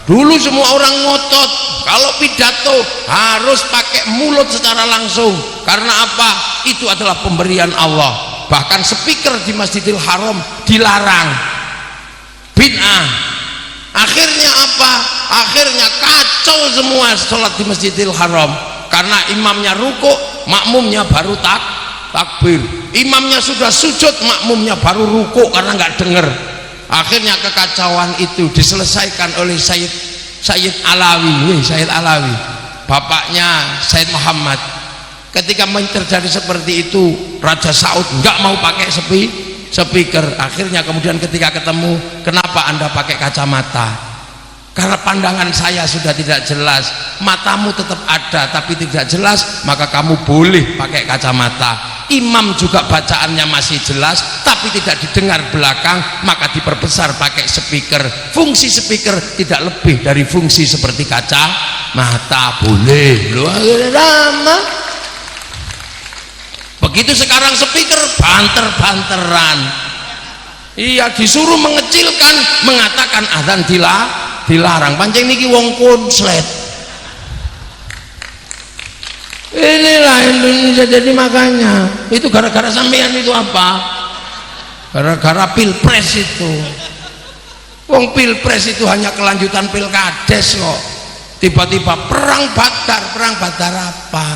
Dulu semua orang ngotot kalau pidato harus pakai mulut secara langsung. Karena apa? Itu adalah pemberian Allah. Bahkan speaker di Masjidil Haram dilarang, bid'ah. Akhirnya apa? Akhirnya kacau semua sholat di Masjidil Haram, karena imamnya rukuk, makmumnya baru takbir. Imamnya sudah sujud, makmumnya baru rukuk karena nggak dengar. Akhirnya kekacauan itu diselesaikan oleh Sayyid Alawi, bapaknya Sayyid Muhammad. Ketika terjadi seperti itu, Raja Saud nggak mau pakai speaker. Akhirnya kemudian ketika ketemu, kenapa Anda pakai kacamata? Karena pandangan saya sudah tidak jelas. Matamu tetap ada tapi tidak jelas, maka kamu boleh pakai kacamata. Imam juga bacaannya masih jelas tapi tidak didengar belakang, maka diperbesar pakai speaker. Fungsi speaker tidak lebih dari fungsi seperti kacamata. Boleh loh, lama. Begitu sekarang speaker banter-banteran. Iya, disuruh mengecilkan, mengatakan azan dilarang. Pancen niki wong konslet. Inilah Indonesia. Jadi makanya itu gara-gara sampean itu apa? Gara-gara pilpres itu. Wong pilpres itu hanya kelanjutan pilkades kok. Tiba-tiba perang badar apa?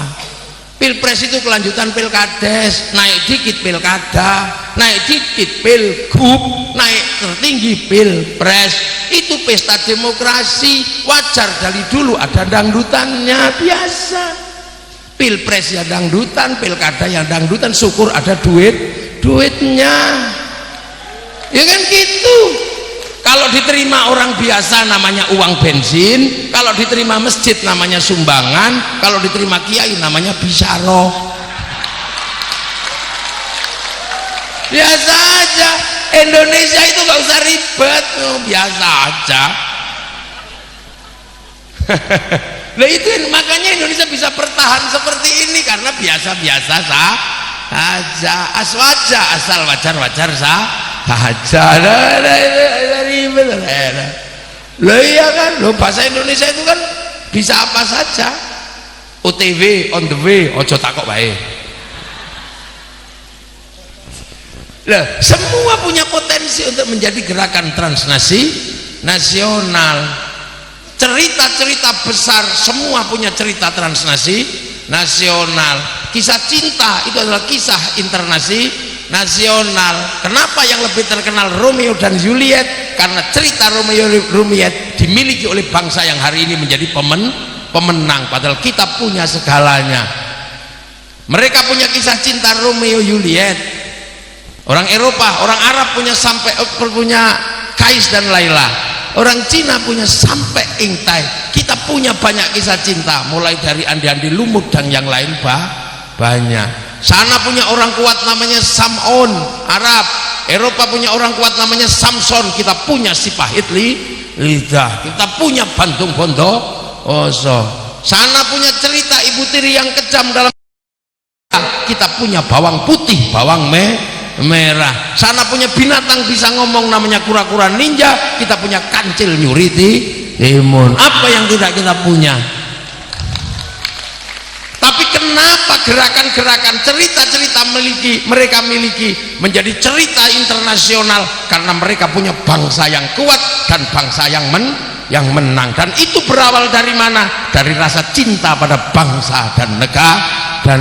Pilpres itu kelanjutan pilkades, naik dikit pilkada, naik dikit pilgub, naik tertinggi pilpres. Itu pesta demokrasi, wajar. Dari dulu ada dangdutannya, biasa. Pilpres ya dangdutan, pilkada ya dangdutan, syukur ada duitnya, ya kan gitu. Kalau diterima orang biasa namanya uang bensin, kalau diterima masjid namanya sumbangan, kalau diterima kiai namanya bisyaro. Biasa aja. Indonesia itu gak usah ribet, biasa aja. Nah itu makanya Indonesia bisa bertahan seperti ini, karena biasa-biasa saja, asal wajar-wajar saja. Loh iya kan, loh bahasa Indonesia itu kan bisa apa saja. OTW, on the way, ojo takok bae. Loh, semua punya potensi untuk menjadi gerakan transnasional. Cerita-cerita besar semua punya cerita transnasional. Kisah cinta itu adalah kisah internasional. Kenapa yang lebih terkenal Romeo dan Juliet? Karena cerita Romeo dan Juliet dimiliki oleh bangsa yang hari ini menjadi pemenang, padahal kita punya segalanya. Mereka punya kisah cinta Romeo Juliet. Orang Eropa, orang Arab punya Kais dan Laila. Orang Cina punya sampai Ingtai. Kita punya banyak kisah cinta, mulai dari Andi-Andi Lumut dan yang lain banyak. Sana punya orang kuat namanya Sam'on, Arab. Eropa punya orang kuat namanya Samson. Kita punya si pahit lidah. Kita punya Bantung Bondowoso. Sana punya cerita ibu tiri yang kejam dalam. Kita punya bawang putih, bawang merah. Sana punya binatang bisa ngomong namanya kura-kura ninja. Kita punya kancil nyuriti timun. Apa yang tidak kita punya? Tapi kenapa gerakan-gerakan cerita-cerita mereka miliki menjadi cerita internasional? Karena mereka punya bangsa yang kuat dan bangsa yang menang. Dan itu berawal dari mana? Dari rasa cinta pada bangsa dan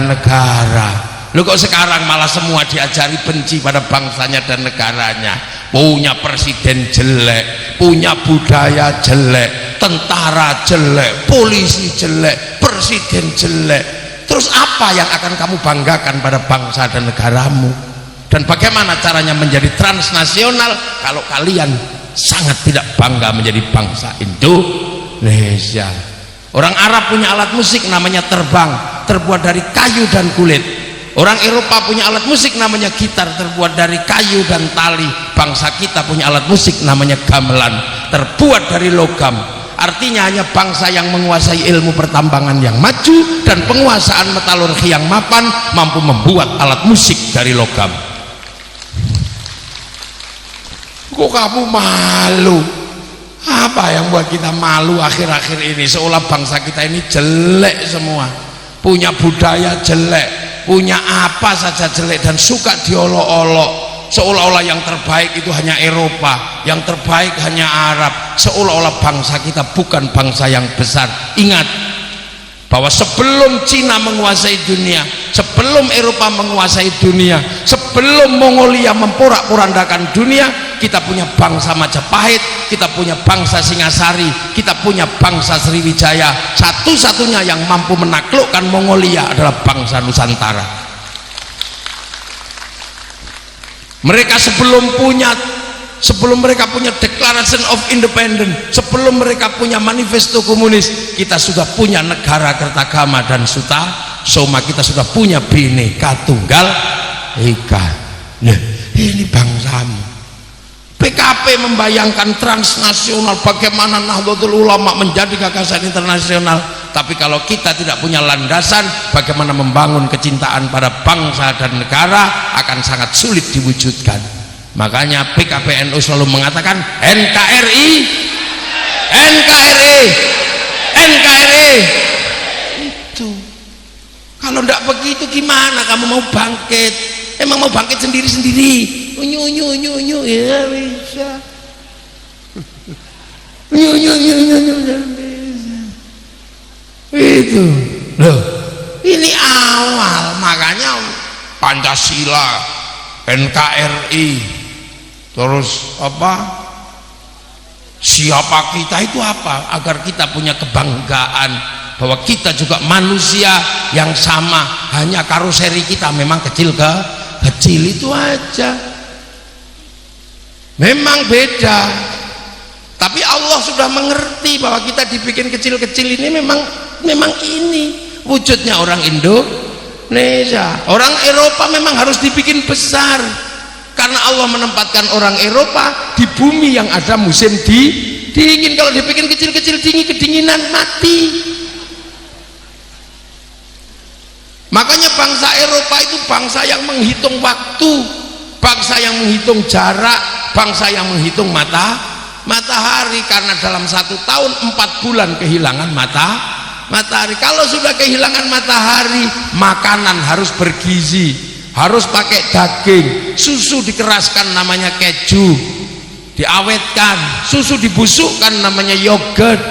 negara. Lu kok sekarang malah semua diajari benci pada bangsanya dan negaranya? Punya presiden jelek, punya budaya jelek, tentara jelek, polisi jelek, presiden jelek. Terus apa yang akan kamu banggakan pada bangsa dan negaramu? Dan bagaimana caranya menjadi transnasional kalau kalian sangat tidak bangga menjadi bangsa Indonesia? Orang Arab punya alat musik namanya terbang, terbuat dari kayu dan kulit. Orang Eropa punya alat musik namanya gitar, terbuat dari kayu dan tali. Bangsa kita punya alat musik namanya gamelan, terbuat dari logam. Artinya hanya bangsa yang menguasai ilmu pertambangan yang maju dan penguasaan metalurgi yang mapan mampu membuat alat musik dari logam. Kok kamu malu? Apa yang buat kita malu akhir-akhir ini? Seolah bangsa kita ini jelek semua, punya budaya jelek, punya apa saja jelek, dan suka diolok-olok, seolah-olah yang terbaik itu hanya Eropa, yang terbaik hanya Arab, seolah-olah bangsa kita bukan bangsa yang besar. Ingat bahwa sebelum Cina menguasai dunia, sebelum Eropa menguasai dunia, sebelum Mongolia memporak-porandakan dunia, kita punya bangsa Majapahit, kita punya bangsa Singasari, kita punya bangsa Sriwijaya. Satu-satunya yang mampu menaklukkan Mongolia adalah bangsa Nusantara. Mereka sebelum mereka punya Declaration of Independence, sebelum mereka punya manifesto komunis, kita sudah punya negara Kertagama dan Soma, kita sudah punya Bhinneka Tunggal Ika. Nah, ini bangsamu. PKP membayangkan transnasional, bagaimana Nahdlatul Ulama menjadi gagasan internasional, tapi kalau kita tidak punya landasan, bagaimana membangun kecintaan pada bangsa dan negara akan sangat sulit diwujudkan. Makanya PKPNU selalu mengatakan NKRI, NKRI, NKRI. Itu kalau tidak begitu gimana kamu mau bangkit? Emang mau bangkit sendiri-sendiri? Nyu ya bisa. Nyu bisa. Itu loh, ini awal. Makanya Pancasila, NKRI, terus apa, siapa kita itu apa, agar kita punya kebanggaan bahwa kita juga manusia yang sama, hanya karoseri kita memang kecil itu aja, memang beda. Tapi Allah sudah mengerti bahwa kita dibikin kecil-kecil ini memang ini wujudnya orang Indonesia. Orang Eropa memang harus dibikin besar, karena Allah menempatkan orang Eropa di bumi yang ada musim dingin. Kalau dibikin kecil-kecil, kedinginan, mati. Makanya bangsa Eropa itu bangsa yang menghitung waktu, bangsa yang menghitung jarak, bangsa yang menghitung matahari, karena dalam 1 tahun 4 bulan kehilangan matahari. Kalau sudah kehilangan matahari, makanan harus bergizi, harus pakai daging, susu dikeraskan namanya keju, diawetkan, susu dibusukkan namanya yogurt,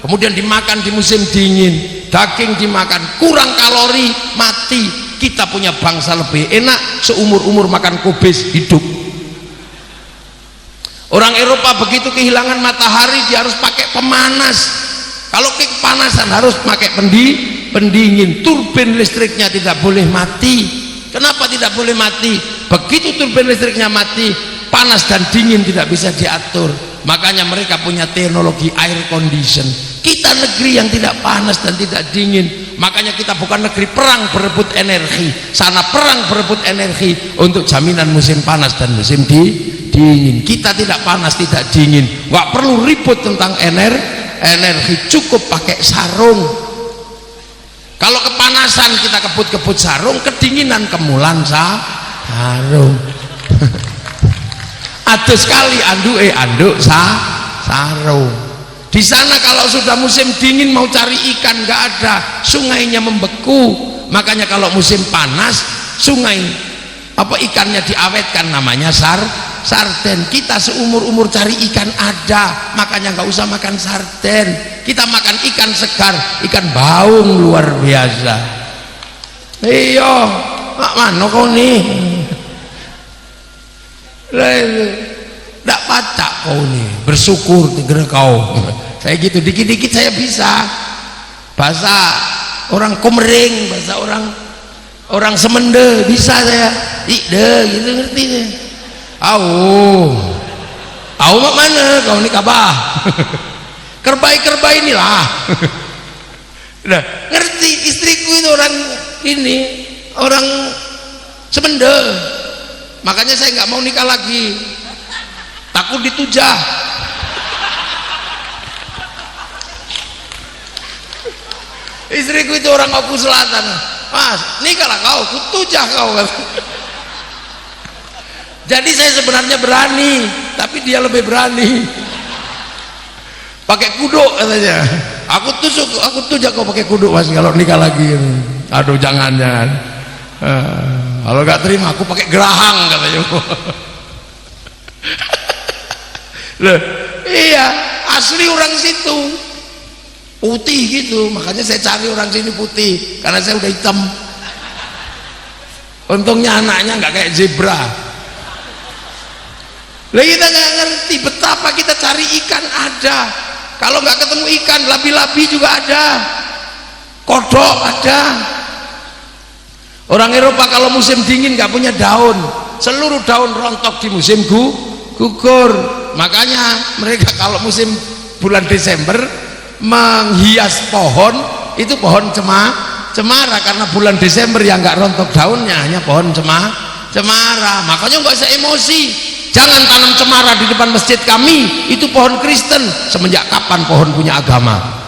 kemudian dimakan di musim dingin, daging dimakan, kurang kalori, mati. Kita punya bangsa lebih enak, seumur-umur makan kubis, hidup. Orang Eropa begitu kehilangan matahari, dia harus pakai pemanas. Kalau kepanasan harus pakai pendingin. Turbin listriknya tidak boleh mati. Kenapa tidak boleh mati? Begitu turbin listriknya mati, panas dan dingin tidak bisa diatur. Makanya mereka punya teknologi air condition. Kita negeri yang tidak panas dan tidak dingin. Makanya kita bukan negeri perang berebut energi, sana perang berebut energi untuk jaminan musim panas dan musim dingin. Kita tidak panas tidak dingin, nggak perlu ribut tentang energi, cukup pakai sarung. Kalau kepanasan kita kebut-kebut sarung, kedinginan kemulan sarung. Ada sekali anduk sarung. Di sana kalau sudah musim dingin mau cari ikan nggak ada, sungainya membeku. Makanya kalau musim panas, sungai ikannya diawetkan namanya sarden. Kita seumur-umur cari ikan ada, makanya nggak usah makan sarden. Kita makan ikan segar, ikan baung luar biasa. Iya, mana kau nih? Tidak pacak kau nih, bersyukur tegera kau. Saya gitu, dikit-dikit saya bisa bahasa orang Komering, bahasa orang Semende bisa saya. Ide gitu ngerti deh. Au mak mana kau nih kabah? Kerbai inilah. Nah, ngerti, istriku itu orang Semende. Makanya saya nggak mau nikah lagi, takut ditujah. Istriku itu orang Oku Selatan. Mas, nikahlah kau, kutujah kau. Jadi saya sebenarnya berani, tapi dia lebih berani. pakai kuduk katanya. Aku tujak kau pakai kuduk Mas kalau nikah lagi. Aduh jangan. Kalau nggak terima aku pakai gerahang katanya. Loh, iya asli orang situ putih gitu, makanya saya cari orang sini putih karena saya udah hitam. Untungnya anaknya nggak kayak zebra. Lah kita nggak ngerti betapa kita cari ikan ada, kalau nggak ketemu ikan labi-labi juga ada, kodok ada. Orang Eropa kalau musim dingin nggak punya daun, seluruh daun rontok di musim gugur. Makanya mereka kalau musim bulan Desember menghias pohon itu pohon cemara, karena bulan Desember yang nggak rontok daunnya hanya pohon cemara. Makanya nggak usah emosi, jangan tanam cemara di depan masjid kami, itu pohon Kristen. Semenjak kapan pohon punya agama?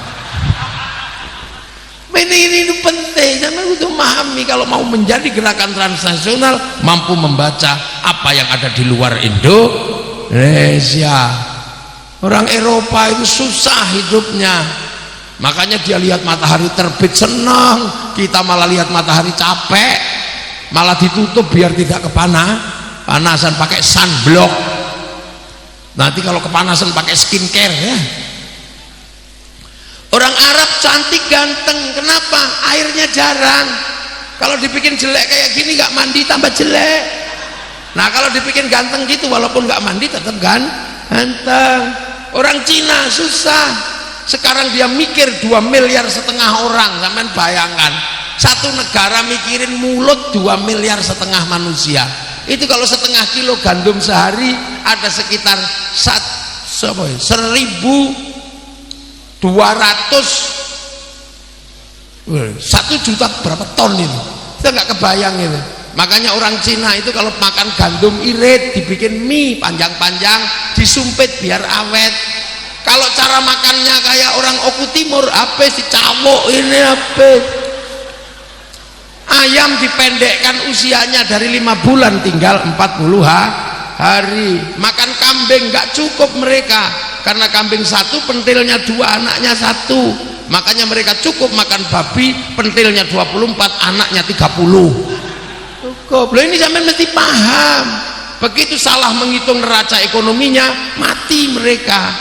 Ini penting, jangan untuk memahami kalau mau menjadi gerakan transnasional mampu membaca apa yang ada di luar Indonesia. Orang Eropa itu susah hidupnya, makanya dia lihat matahari terbit senang, kita malah lihat matahari capek, malah ditutup biar tidak kepanasan pakai sunblock. Nanti kalau kepanasan pakai skincare ya. Orang Arab cantik ganteng, kenapa? Airnya jarang. Kalau dibikin jelek kayak gini nggak mandi tambah jelek. Nah kalau dibikin ganteng gitu walaupun nggak mandi tetap ganteng. Orang Cina susah, sekarang dia mikir 2,5 miliar orang. Sampean bayangkan satu negara mikirin mulut 2,5 miliar manusia. Itu kalau setengah kilo gandum sehari ada sekitar 1.200 1 juta berapa ton itu, kita nggak kebayang itu. Makanya orang Cina itu kalau makan gandum irit dibikin mie panjang-panjang disumpit biar awet. Kalau cara makannya kayak orang Oku Timur apa sih, cawok ini apa. Ayam dipendekkan usianya dari 5 bulan tinggal 40 hari. Makan kambing nggak cukup mereka, karena kambing 1 pentilnya 2 anaknya 1. Makanya mereka cukup makan babi pentilnya 24 anaknya 30. Cukup. Loh ini sampai mesti paham, begitu salah menghitung neraca ekonominya mati mereka.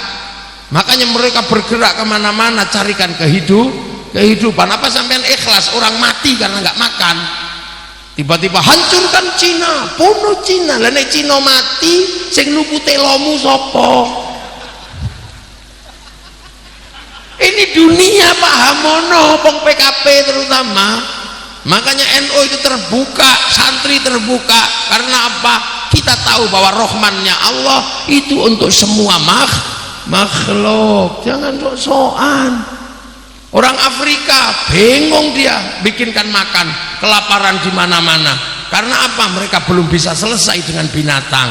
Makanya mereka bergerak kemana-mana carikan kehidupan. Apa sampean ikhlas orang mati karena nggak makan? Tiba-tiba hancurkan Cina, bunuh Cina. Lah nek Cina mati sing nuku telomu sapa? Ini dunia paham mono, pong PKP terutama. Makanya NU itu terbuka, santri terbuka. Karena apa? Kita tahu bahwa rahmannya Allah itu untuk semua makhluk. Jangan sok-sokan. Orang Afrika bingung, dia bikinkan makan, kelaparan di mana-mana. Karena apa? Mereka belum bisa selesai dengan binatang.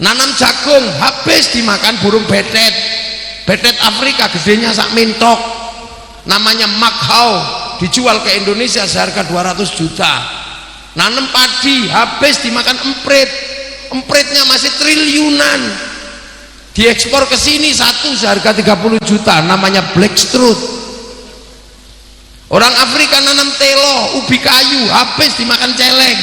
Nanam jagung habis dimakan burung betet. Betet Afrika gedenya sak mintok, namanya makhau, dijual ke Indonesia seharga 200 juta. Nanam padi habis dimakan empritnya masih triliunan, diekspor ke sini satu seharga 30 juta, namanya black strut. Orang Afrika nanam telo, ubi kayu habis dimakan celeng.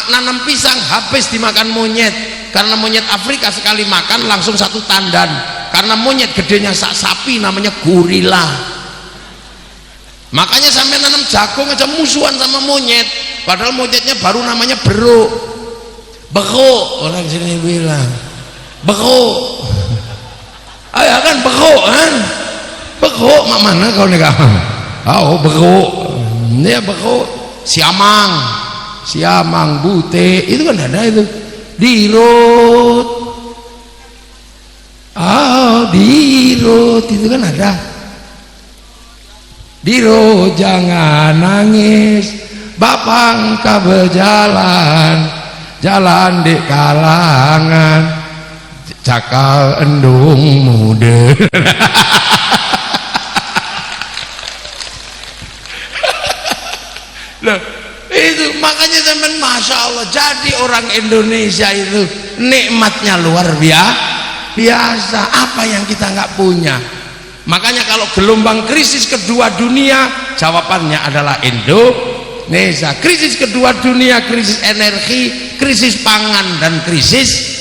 Nanam pisang habis dimakan monyet, karena monyet Afrika sekali makan langsung 1 tandan. Karena monyet gedenya sak sapi namanya gorila. Makanya sampai nanam jagung aja musuhan sama monyet, padahal monyetnya baru namanya beruk. Orang sini bilang beruk. Ayah kan beruk kan? Beruk mak mana kau nih kau? Oh beruk. Ini beruk. Siamang bute itu kan ada itu. Dirut. Dirut itu kan ada. Dirut jangan nangis, Bapang berjalan, jalan di kalangan, cakal endung muda. Loh, itu makanya teman, masya Allah, jadi orang Indonesia itu nikmatnya luar biasa. Apa yang kita nggak punya? Makanya kalau gelombang krisis kedua dunia, jawabannya adalah Indonesia. Krisis kedua dunia, krisis energi, krisis pangan, dan krisis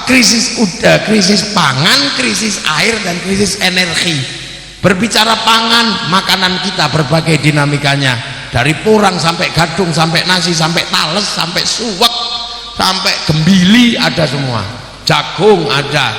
krisis udara, krisis pangan, krisis air, dan krisis energi. Berbicara pangan, makanan kita berbagai dinamikanya, dari porang sampai gadung, sampai nasi, sampai tales, sampai suwek, sampai gembili, ada semua. Jagung ada,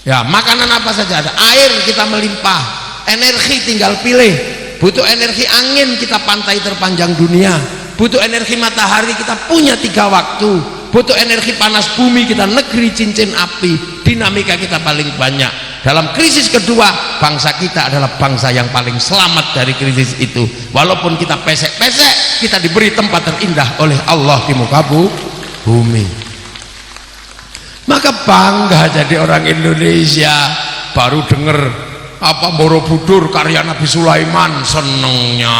ya makanan apa saja ada. Air kita melimpah, energi tinggal pilih. Butuh energi angin, kita pantai terpanjang dunia. Butuh energi matahari, kita punya 3 waktu. Butuh energi panas bumi, kita negeri cincin api. Dinamika kita paling banyak. Dalam krisis kedua, bangsa kita adalah bangsa yang paling selamat dari krisis itu. Walaupun kita pesek-pesek, kita diberi tempat terindah oleh Allah di muka bumi. Maka bangga jadi orang Indonesia. Baru dengar Borobudur karya Nabi Sulaiman, senengnya.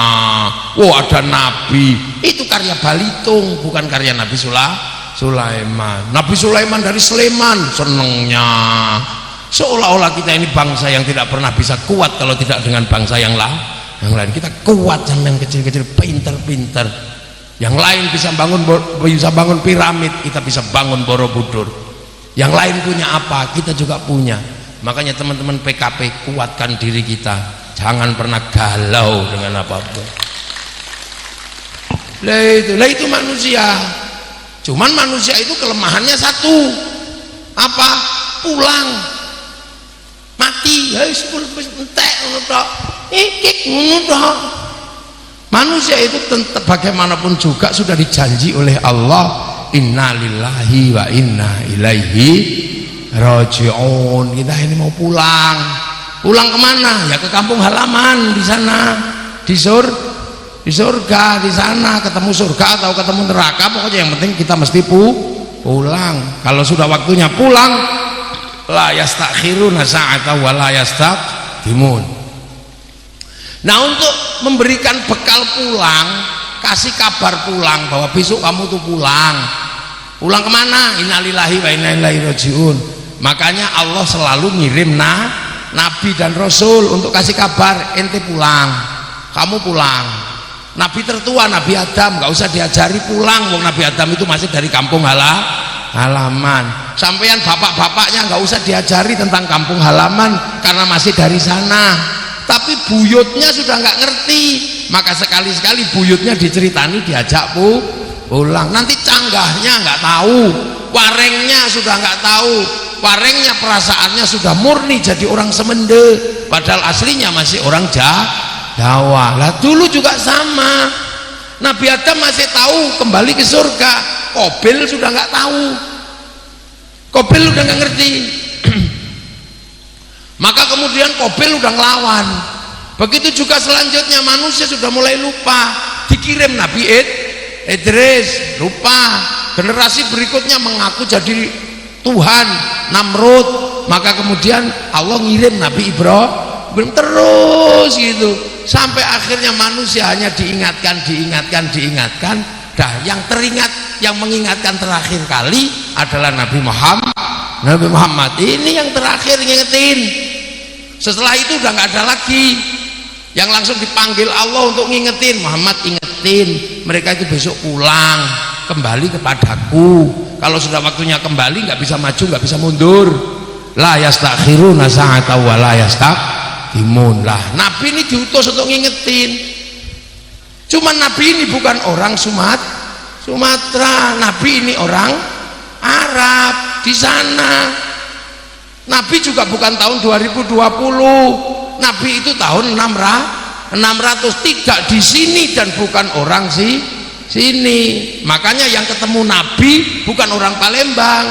Oh, ada nabi. Itu karya Balitung, bukan karya Nabi Sulaiman. Nabi Sulaiman dari Sleman, senengnya. Seolah-olah kita ini bangsa yang tidak pernah bisa kuat kalau tidak dengan bangsa yang lain. Kita kuat yang kecil-kecil, pinter-pinter. Yang lain bisa bangun piramid, kita bisa bangun Borobudur. Yang lain punya apa, kita juga punya. Makanya teman-teman PKP, kuatkan diri kita, jangan pernah galau dengan apapun. Lah itu manusia. Cuman manusia itu kelemahannya satu, apa? Pulang, mati. Manusia itu bagaimanapun juga sudah dijanji oleh Allah, innalillahi wa inna ilaihi raji'un. Kita ini mau pulang kemana? Ya ke kampung halaman, di sana, di surga, di sana ketemu surga atau ketemu neraka, pokoknya yang penting kita mesti pulang. Kalau sudah waktunya pulang, la yastakhiruna sa'ata wa la yastaqdimun. Nah, untuk memberikan bekal pulang, kasih kabar pulang bahwa besok kamu tuh pulang kemana? Innalillahi wa inna ilaihi raji'un. Makanya Allah selalu ngirim nabi dan rasul untuk kasih kabar, ente pulang, kamu pulang. Nabi tertua, Nabi Adam, nggak usah diajari pulang, wong Nabi Adam itu masih dari kampung halaman. Sampean bapak-bapaknya nggak usah diajari tentang kampung halaman karena masih dari sana. Tapi buyutnya sudah nggak ngerti, maka sekali-sekali buyutnya diceritani, diajak pulang. Nanti canggahnya nggak tahu, warengnya sudah nggak tahu. Warengnya perasaannya sudah murni jadi orang Semende, padahal aslinya masih orang Jawa. Lah dulu juga sama. Nabi Adam masih tahu kembali ke surga, Kobil sudah nggak tahu, Kobil udah nggak ngerti. Maka kemudian Kobil udah ngelawan. Begitu juga selanjutnya, manusia sudah mulai lupa. Dikirim Nabi Idris, lupa. Generasi berikutnya mengaku jadi Tuhan, Namrud. Maka kemudian Allah ngirim Nabi Ibrahim terus gitu, sampai akhirnya manusia hanya diingatkan. Dah yang teringat, yang mengingatkan terakhir kali adalah Nabi Muhammad. Ini yang terakhir ngingetin. Setelah itu udah nggak ada lagi yang langsung dipanggil Allah untuk ngingetin. Muhammad, ingetin mereka itu besok pulang kembali kepadaku. Kalau sudah waktunya kembali, nggak bisa maju, nggak bisa mundur. La yastakhiruna sa'ata wa la yastaqdimun. Lah Nabi ini diutus untuk ngingetin. Cuman Nabi ini bukan orang Sumatera. Nabi ini orang Arab di sana. Nabi juga bukan tahun 2020. Nabi itu tahun 600, tidak di sini dan bukan orang sini. Makanya yang ketemu Nabi bukan orang Palembang.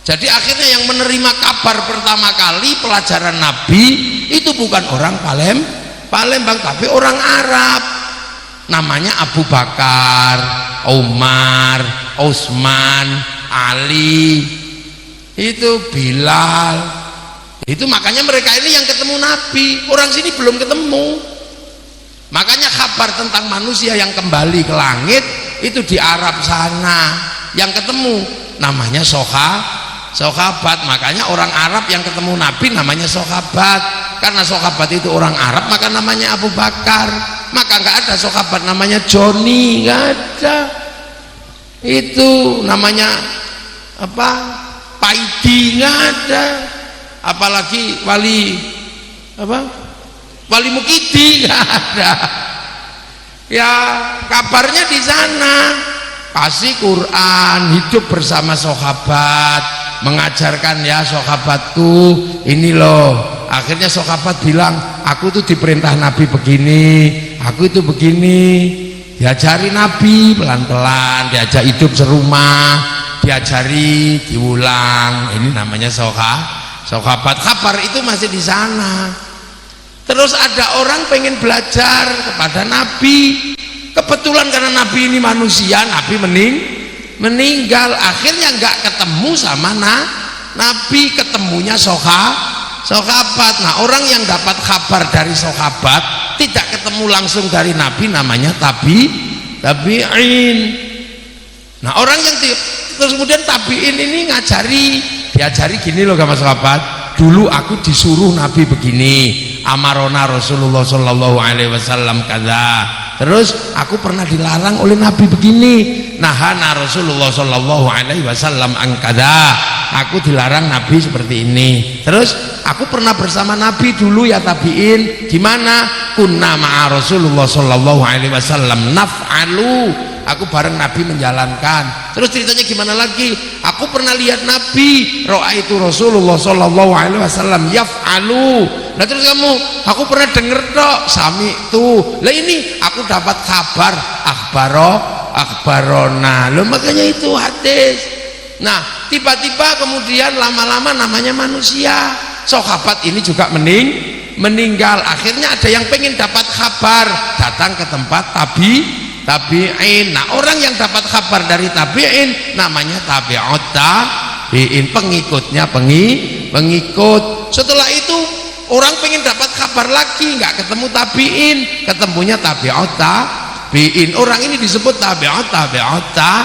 Jadi akhirnya yang menerima kabar pertama kali pelajaran Nabi itu bukan orang Palembang, tapi orang Arab. Namanya Abu Bakar, Umar, Utsman, Ali, itu Bilal. Itu makanya mereka ini yang ketemu Nabi, orang sini belum ketemu. Makanya kabar tentang manusia yang kembali ke langit itu di Arab sana. Yang ketemu namanya sahabat. Makanya orang Arab yang ketemu Nabi namanya sahabat. Karena sahabat itu orang Arab, maka namanya Abu Bakar. Maka nggak ada sahabat namanya Joni, nggak ada. Itu namanya apa? Paidi, nggak ada. Apalagi wali apa? Wali Mukidi, nggak ada. Ya kabarnya di sana, kasih Quran, hidup bersama sahabat, mengajarkan ya sahabatku ini loh. Akhirnya sahabat bilang, aku tuh diperintah Nabi begini, aku itu begini. Diajari Nabi pelan-pelan, diajak hidup serumah, diajari, diulang. Ini namanya sahabat. Kabar itu masih di sana. Terus ada orang pengen belajar kepada Nabi, kebetulan karena Nabi ini manusia, Nabi meninggal, akhirnya nggak ketemu sama Nabi, ketemunya sahabat. Nah, orang yang dapat kabar dari sahabat tidak ketemu langsung dari Nabi namanya tabi'in. Nah, orang yang terus kemudian tabi'in ini diajari gini loh sama sahabat. Dulu aku disuruh Nabi begini, amarona Rasulullah Shallallahu Alaihi Wasallam kada. Terus aku pernah dilarang oleh Nabi begini, nahana Rasulullah Shallallahu Alaihi Wasallam angkada. Aku dilarang Nabi seperti ini. Terus aku pernah bersama Nabi dulu ya tabiin. Gimana? Kunna ma'a Rasulullah Shallallahu Alaihi Wasallam naf'alu. Aku bareng Nabi menjalankan. Terus ceritanya gimana lagi? Aku pernah lihat Nabi, ra'aitu Rasulullah Shallallahu Alaihi Wasallam yaf'alu. Nah terus kamu, aku pernah denger tok, sami tuh. Lah ini aku dapat kabar, akhbarona. Loh makanya itu hadis. Nah tiba-tiba kemudian lama-lama namanya manusia. Sahabat ini juga meninggal. Akhirnya ada yang pengen dapat kabar, datang ke tempat tabi'in. Nah orang yang dapat kabar dari tabi'in namanya tabi'ut tabi'in, pengikutnya pengikut. Setelah itu orang pengen dapat kabar lagi, nggak ketemu tabi'in, ketemunya tabi'ut tabi'in. Orang ini disebut tabi'ut tabi'in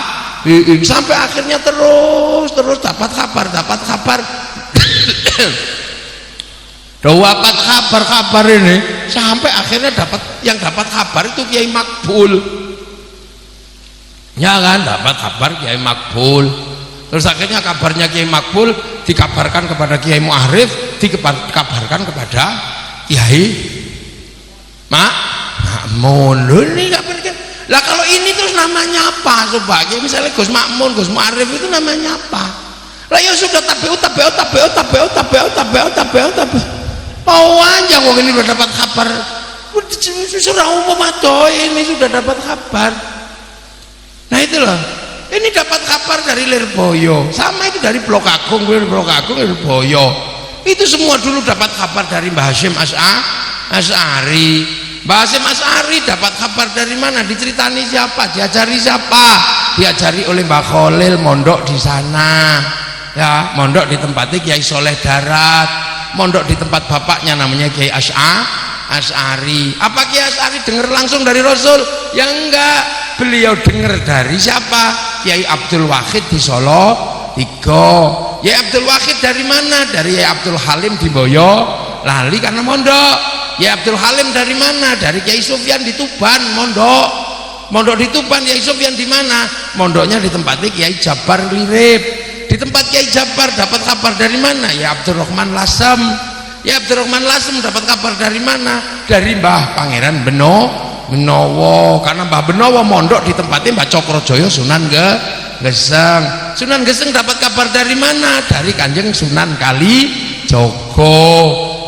sampai akhirnya terus dapat kabar dapat kabar ini sampai akhirnya yang dapat kabar itu Kiai Makbul. Ya kan, dapat kabar Kiai Makbul. Terus akhirnya kabarnya Kiai Makbul dikabarkan kepada Kiai Mu'arif, dikabarkan kepada Kiai Makmun. Ini nggak penting. Lah kalau ini terus namanya apa? Sebagai misalnya Gus Makmun, Gus Mu'arif itu namanya apa? Lah ya sudah tabi'ut. Mau aja kok ini udah dapat kabar. Surah umum atau ini sudah dapat kabar. Nah itu loh, ini dapat kabar dari Lirboyo, sama itu dari Blok Agung, Lirboyo. Itu semua dulu dapat kabar dari Mbah Hasyim Asy'ari. Mbah Hasyim Asy'ari dapat kabar dari mana? Diceritani siapa? Diajari siapa? Diajari oleh Mbah Khalil, mondok di sana. Ya, mondok di tempatnya Kiai Soleh Darat, mondok di tempat bapaknya namanya Kiai Asy'ari. Apa Kiai Asy'ari dengar langsung dari Rasul? Ya enggak, beliau dengar dari siapa? Kiai Abdul Wahid di Solo 3. Kiai Abdul Wahid dari mana? Dari Kiai Abdul Halim di Boyolali karena mondok. Kiai Abdul Halim dari mana? Dari Kiai Sufyan di Tuban, mondok di Tuban. Kiai Sufyan di mana? Mondoknya di tempatnya Kiai Jabar Lirip. Di tempat Kiai Jabar dapat kabar dari mana? Ya Abdurrahman Lasem. Ya Abdurrahman Lasem dapat kabar dari mana? Dari Mbah Pangeran Benowo. Karena Mbah Benowo mondok di tempatnya Mbah Cokrojoyo Sunan Geseng. Sunan Geseng dapat kabar dari mana? Dari Kanjeng Sunan Kalijogo.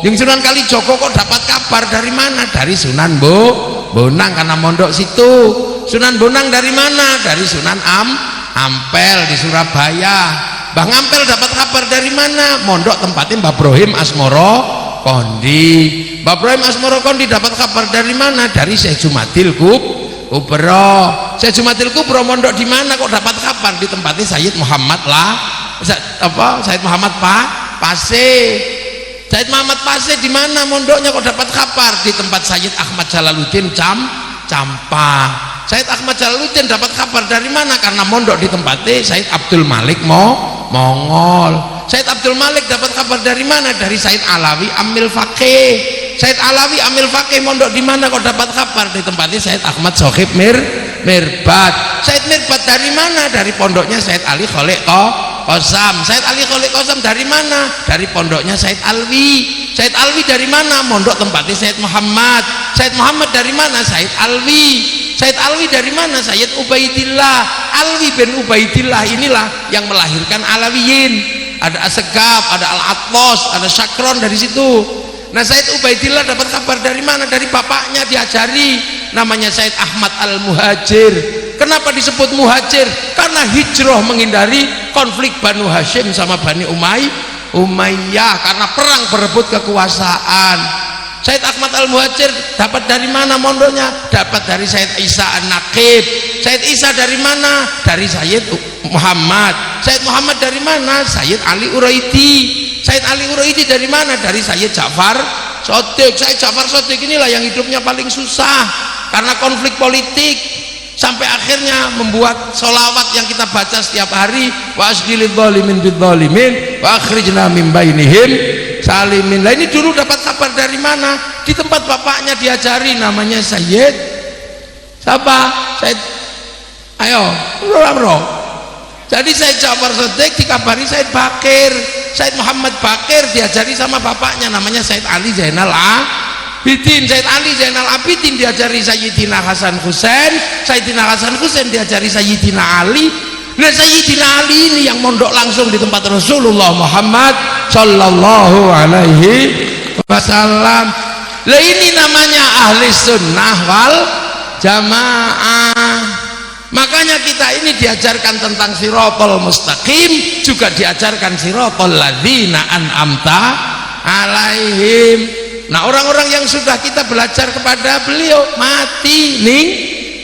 Yang Sunan Kalijogo kok dapat kabar dari mana? Dari Sunan Bonang karena mondok situ. Sunan Bonang dari mana? Dari Sunan Ampel di Surabaya. Bang Ampel dapat kabar dari mana? Mondok tempatnya Mbah Brohim Asmoro Kondi. Mbah Brohim Asmoro Kondi dapat kabar dari mana? Dari Syekh Jumadil Kubro. Syekh Jumadil Kubro mondok di mana kok dapat kabar? Di tempatnya Sayyid Muhammad Sayyid Muhammad Pase. Sayyid Muhammad Pase di mana mondoknya kok dapat kabar? Di tempat Sayyid Ahmad Jalaluddin Campah. Sayyid Ahmad Jalaluddin dapat kabar dari mana? Karena mondok di tempatnya Sayyid Abdul Malik Mongol. Said Abdul Malik dapat kabar dari mana? Dari Said Alawi Amil Faqih. Said Alawi Amil Faqih mondok di mana kok dapat kabar? Di tempatnya Said Ahmad Sohib Mirbat. Said Mirbat dari mana? Dari pondoknya Said Ali Kholik Qosam. Said Ali Kholik Qosam dari mana? Dari pondoknya Said Alwi. Said Alwi dari mana? Mondok tempatnya Said Muhammad. Said Muhammad dari mana? Said Alwi. Said Alwi dari mana? Sayyid Ubaidillah. Alwi bin Ubaidillah inilah yang melahirkan Alawiyin. Ada Asegaf, ada Al-Atlos, ada Syakron dari situ. Nah, Said Ubaidillah dapat kabar dari mana? Dari bapaknya diajari, namanya Said Ahmad Al-Muhajir. Kenapa disebut muhajir? Karena hijrah menghindari konflik Banu Hashim sama Bani Umayyah, karena perang berebut kekuasaan. Said Ahmad Al-Muhajir dapat dari mana mondoknya? Dapat dari Said Isa An-Naqib. Said Isa dari mana? Dari Sayyid Muhammad. Sayyid Muhammad dari mana? Sayyid Ali Uraidi. Sayyid Ali Uraidi dari mana? Dari Sayyid Ja'far Shadiq. Sayyid Ja'far Shadiq inilah yang hidupnya paling susah karena konflik politik, sampai akhirnya membuat sholawat yang kita baca setiap hari, wa asdilil zalimin bid zalimin wa akhrijna min bainihim salimin. Lah ini dulu dapat kabar dari mana? Di tempat bapaknya diajari, namanya Sayyid siapa? Sayyid, ayo bro. Jadi Said Ja'far Shadiq dikabari Said Bakir. Said Muhammad Bakir diajari sama bapaknya, namanya Said Ali Zainal Abidin. Said Ali Zainal Abidin diajari Sayyidina Hasan Husain. Sayyidina Hasan Husain diajari Sayyidina Ali. Nah, Sayyidina Ali ini yang mondok langsung di tempat Rasulullah Muhammad sallallahu alaihi wasallam. Lah ini namanya ahli sunnah wal jamaah. Makanya kita ini diajarkan tentang sirotol mustaqim, juga diajarkan sirotol ladzina an'amta alaihim. Nah, orang-orang yang sudah kita belajar kepada beliau mati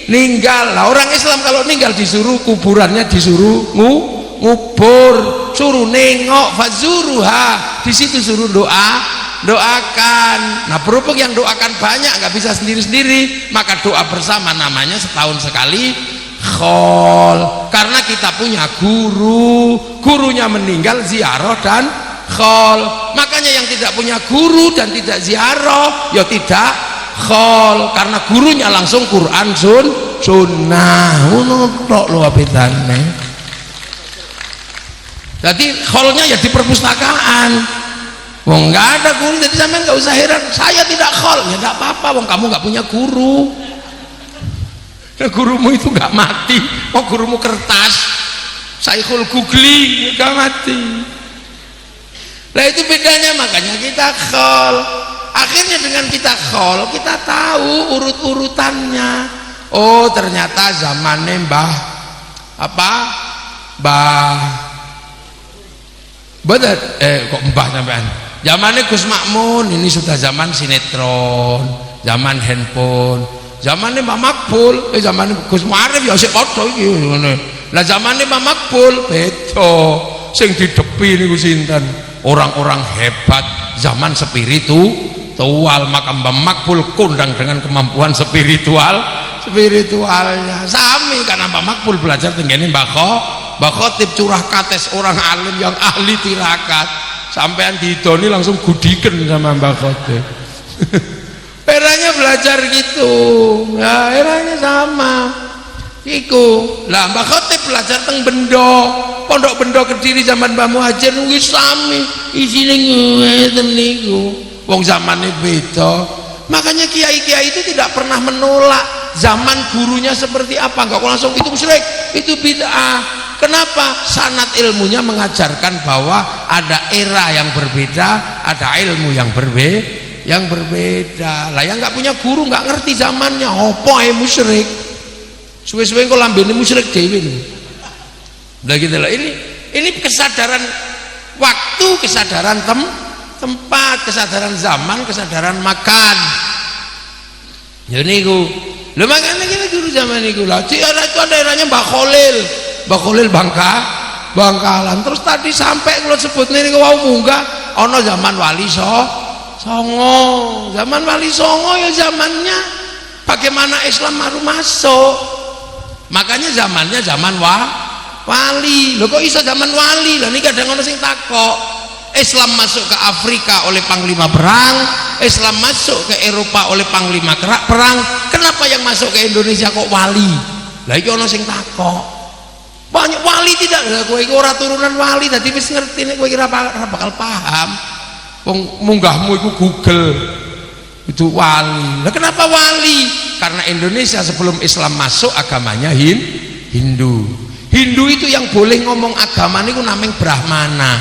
ninggal. Nah, orang Islam kalau ninggal disuruh kuburannya disuruh ngubur, suruh nengok, fazuruha, di situ suruh doakan. Nah, berhubung yang doakan banyak nggak bisa sendiri-sendiri, maka doa bersama namanya setahun sekali khol. Karena kita punya gurunya meninggal ziarah dan khol. Makanya yang tidak punya guru dan tidak ziarah ya tidak khol, karena gurunya langsung Quran sunnah. Tok lho bedane. Jadi kholnya ya di perpustakaan. Wong nggak ada guru, jadi sampean nggak usah heran saya tidak khol. Ya nggak apa-apa, wong kamu nggak punya guru. Nah, gurumu itu nggak mati. Oh, gurumu kertas, Syekhul Gugli nggak mati. Nah, itu bedanya. Makanya kita khol. Akhirnya dengan kita khol, kita tahu urut-urutannya. Oh, ternyata zamannya Mbah betul. Kok Mbah sampean? Zamannya Gus Makmun, ini sudah zaman sinetron, zaman handphone. Zamannya Mbak Makbul, zamannya Gus Muarif ya sik padha iki ngene. Lah zamannya Mbak Makbul beda. Sing didepi niku sinten? Orang-orang hebat zaman spiritual. Maka Mbak Makbul kondang dengan kemampuan spiritualnya. Sami karena Mbak Makbul belajar tenggene Mbak Khotib curah kates, orang alim yang ahli tirakat. Sampean didoni langsung gudiken sama Mbak Khotib. Eranya belajar gitu, ya eranya sama iku lah. Mbak Khotib belajar teng Bendo, pondok Bendo Kediri zaman Mbah Muhajir wis sami isine ngeten niku. Wong zamane beda. Makanya kiai-kiai itu tidak pernah menolak zaman gurunya seperti apa, enggak langsung itu musyrik, itu bid'ah. Kenapa? Sanad ilmunya mengajarkan bahwa ada era yang berbeda, ada ilmu yang berbeda. Lah yang nggak punya guru nggak ngerti zamannya, opo musyrik. Suwe-suwe kok lambene musyrik dhewe lho. Lah gitu loh. Ini kesadaran waktu, kesadaran tempat, kesadaran zaman, kesadaran makan. Ya niku. Lho makane kene guru zaman niku lah. Itu ada eranya Mbak Kholil Bangkalan. Terus tadi sampai kula sebut niku wau munggah ana zaman Wali Songo. Zaman Wali Songo ya zamannya bagaimana Islam baru masuk. Makanya zamannya zaman Wali. Lho kok iso zaman wali? Lah niki kadang ono sing takok. Islam masuk ke Afrika oleh panglima perang, Islam masuk ke Eropa oleh panglima perang. Kenapa yang masuk ke Indonesia kok wali? Lah iki ono sing takok. Banyak wali tidak, lah kowe iki ora turunan wali, dadi wis ngerti nek kowe ora bakal paham. Wong munggahmu iku Google. Itu wali. Lah kenapa wali? Karena Indonesia sebelum Islam masuk agamanya Hindu. Hindu itu yang boleh ngomong agama niku namanya Brahmana.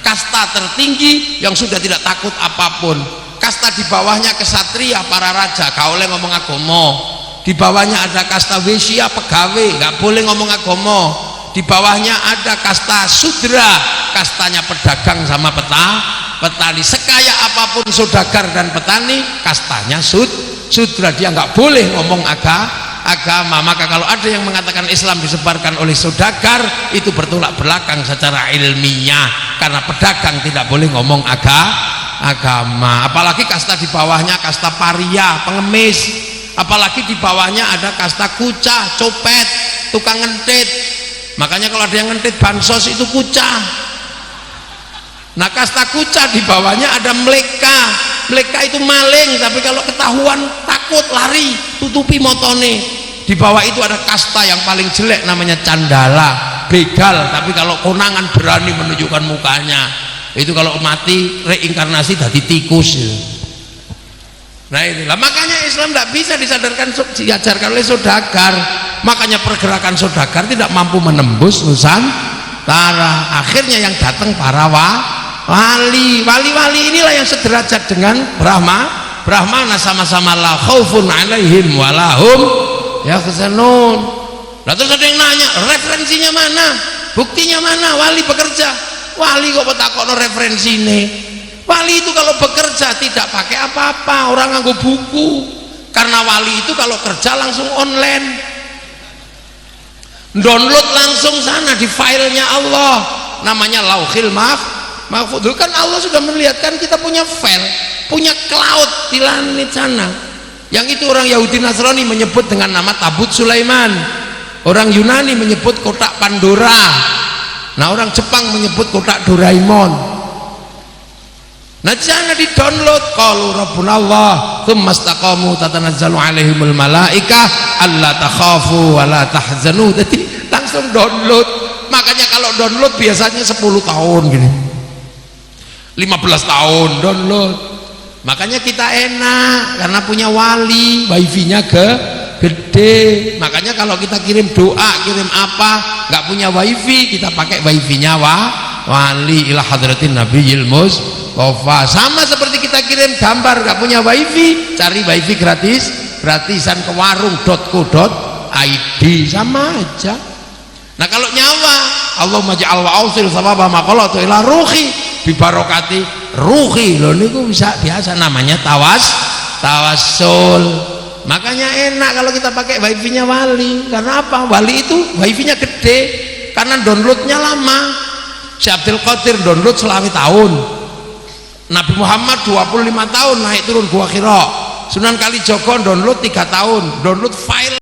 Kasta tertinggi yang sudah tidak takut apapun. Kasta di bawahnya kesatria, para raja, gak boleh ngomong agama. Di bawahnya ada kasta Wesya, pegawai, gak boleh ngomong agama. Di bawahnya ada kasta Sudra, kastanya pedagang sama petani. Sekaya apapun saudagar dan petani, kastanya Sudra, dia nggak boleh ngomong agama. Maka kalau ada yang mengatakan Islam disebarkan oleh saudagar, itu bertolak belakang secara ilmiah, karena pedagang tidak boleh ngomong agama. Apalagi kasta di bawahnya kasta paria, pengemis. Apalagi di bawahnya ada kasta kucah, copet, tukang ngentit. Makanya kalau ada yang ngentit bansos itu kucah. Nah kasta kucah di bawahnya ada mleka. Mleka itu maling, tapi kalau ketahuan takut lari, tutupi motone. Di bawah itu ada kasta yang paling jelek namanya candala, begal, tapi kalau konangan berani menunjukkan mukanya. Itu kalau mati reinkarnasi jadi tikus. Nah inilah makanya Islam tidak bisa diajarkan oleh saudagar. Makanya pergerakan saudagar tidak mampu menembus Nusantara. Akhirnya yang datang para wali. Wali-wali inilah yang sederajat dengan Brahmana, sama-sama la khaufun alaihim walahum yahzanun. Lah terus ada yang nanya, referensinya mana? Buktinya mana wali bekerja? Wali kok petakokno referensine? Wali itu kalau bekerja tidak pakai apa-apa, orang nganggo buku. Karena wali itu kalau kerja langsung online, download langsung sana di filenya Allah, namanya Lauhil Mahfuz. Kan Allah sudah melihatkan kita punya file, punya cloud di langit sana. Yang itu orang Yahudi Nasrani menyebut dengan nama Tabut Sulaiman, orang Yunani menyebut kotak Pandora, nah orang Jepang menyebut kotak Doraemon. Nah di sana di download qalu rabbuna Allah tsumma istaqamu tatanazzalu alaihimul malaikah alla takhafu wa la tahzanu. Jadi langsung download. Makanya kalau download biasanya 10 tahun gini, 15 tahun download. Makanya kita enak karena punya wali, wifi-nya gede. Makanya kalau kita kirim doa, kirim apa, nggak punya wifi, kita pakai wifi-nya wali ila hadratin nabiyil mustofa. Sama seperti kita kirim gambar, nggak punya wifi, cari wifi gratisan ke warung.co.id, sama aja. Nah kalau nyawa, Allahumma ja'al wa ausil sababa maqalatu ila ruhi bibarokati ruhi. Loh niku bisa biasa namanya tawassul. Makanya enak kalau kita pakai wifi-nya wali. Karena apa? Wali itu wifi-nya gede, karena downloadnya lama. Syekh Abdul Qadir download selama tahun, Nabi Muhammad 25 tahun naik turun Gua Hira, Sunan Kalijogo download 3 tahun, download file